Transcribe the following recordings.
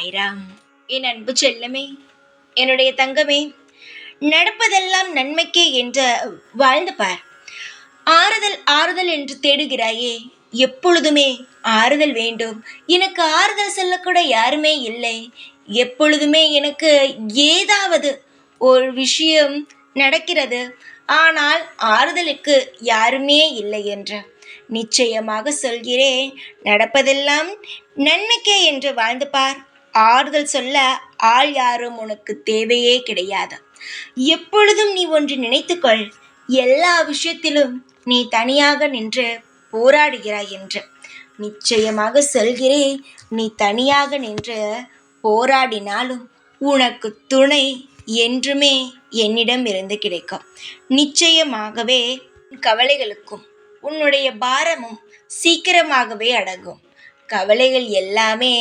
சாய்ராம். என் அன்பு செல்லமே, என்னுடைய தங்கமே, நடப்பதெல்லாம் நன்மைக்கே என்ற வாழ்ந்து பார். ஆறுதல் ஆறுதல் என்று தேடுகிறாயே, எப்பொழுதுமே ஆறுதல் வேண்டும். எனக்கு ஆறுதல் சொல்லக்கூட யாருமே இல்லை. எப்பொழுதுமே எனக்கு ஏதாவது ஒரு விஷயம் நடக்கிறது, ஆனால் ஆறுதலுக்கு யாருமே இல்லை என்று நிச்சயமாக சொல்கிறேன். நடப்பதெல்லாம் நன்மைக்கே என்று வாழ்ந்து பார். ஆறுதல் சொல்ல ஆள் யாரும் உனக்கு தேவையே கிடையாது. எப்பொழுதும் நீ ஒன்று நினைத்துக்கொள், எல்லா விஷயத்திலும் நீ தனியாக நின்று போராடுகிறாய் என்று. நிச்சயமாக சொல்கிறேன், நீ தனியாக நின்று போராடினாலும் உனக்கு துணை என்றுமே என்னிடம் இருந்து கிடைக்கும். நிச்சயமாகவே கவலைகளுக்கும் உன்னுடைய பாரமும் சீக்கிரமாகவே அடங்கும். கவலைகள் எல்லாமே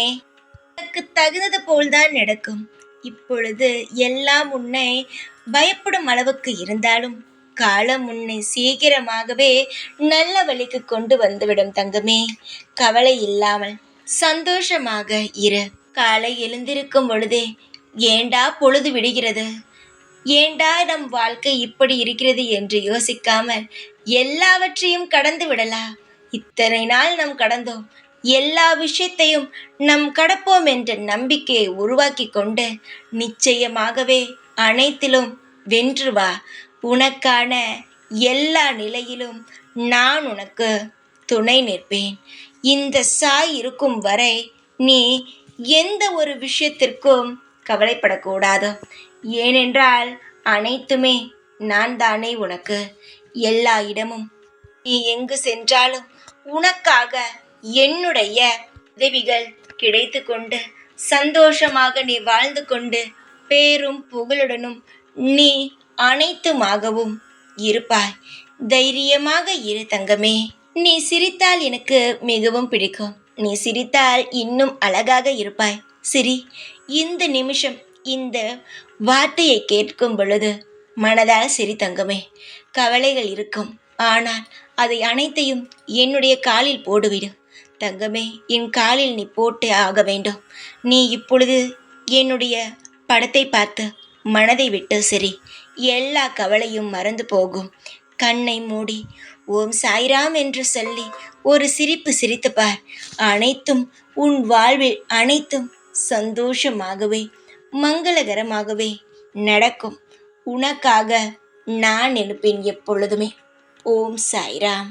உனக்கு தகுந்தது போல்தான் நடக்கும். இப்பொழுது எல்லாம் உன்னை பயப்படும் அளவுக்கு இருந்தாலும் காலம் உன்னை சீக்கிரமாகவே நல்ல வழிக்கு கொண்டு வந்துவிடும் தங்கமே. கவலை இல்லாமல் சந்தோஷமாக இரு. காலை எழுந்திருக்கும் பொழுதே ஏண்டா பொழுது விடுகிறது, ஏண்டா நம் வாழ்க்கை இப்படி இருக்கிறது என்று யோசிக்காமல் எல்லாவற்றையும் கடந்து விடலாம். இத்தனை நாள் நாம் கடந்தோம், எல்லா விஷயத்தையும் நாம் கடப்போம் என்ற நம்பிக்கையை உருவாக்கி கொண்டு நிச்சயமாகவே அனைத்திலும் வென்று வா. உனக்கான எல்லா நிலையிலும் நான் உனக்கு துணை நிற்பேன். இந்த சாய் இருக்கும் வரை நீ எந்த ஒரு விஷயத்திற்கும் கவலைப்படக்கூடாது. ஏனென்றால் அனைத்துமே நான் தானே உனக்கு. எல்லா இடமும் நீ எங்கு சென்றாலும் உனக்காக என்னுடைய உதவிகள் கிடைத்து கொண்டு சந்தோஷமாக நீ வாழ்ந்து கொண்டு பேரும் புகழுடனும் நீ அனைத்துமாகவும் இருப்பாய். தைரியமாக இரு தங்கமே. நீ சிரித்தால் எனக்கு மிகவும் பிடிக்கும். நீ சிரித்தால் இன்னும் அழகாக இருப்பாய். சிரி. இந்த நிமிஷம் இந்த வார்த்தையை கேட்கும் பொழுது மனதால் சிரி தங்கமே. கவலைகள் இருக்கும், ஆனால் அதை அனைத்தையும் என்னுடைய காலில் போடுவிடு தங்கமே. என் காலில் நீ போட்டு ஆக வேண்டும். நீ இப்பொழுது என்னுடைய படத்தை பார்த்து மனதை விட்டு சிரி. எல்லா கவலையும் மறந்து போகும். கண்ணை மூடி ஓம் சாய்ராம் என்று சொல்லி ஒரு சிரிப்பு சிரித்து பார். அனைத்தும் உன் வாழ்வில் அனைத்தும் சந்தோஷமாகவே மங்களகரமாகவே நடக்கும். உனக்காக நான் இருப்பேன் எப்பொழுதுமே. ஓம் சாய்ராம்.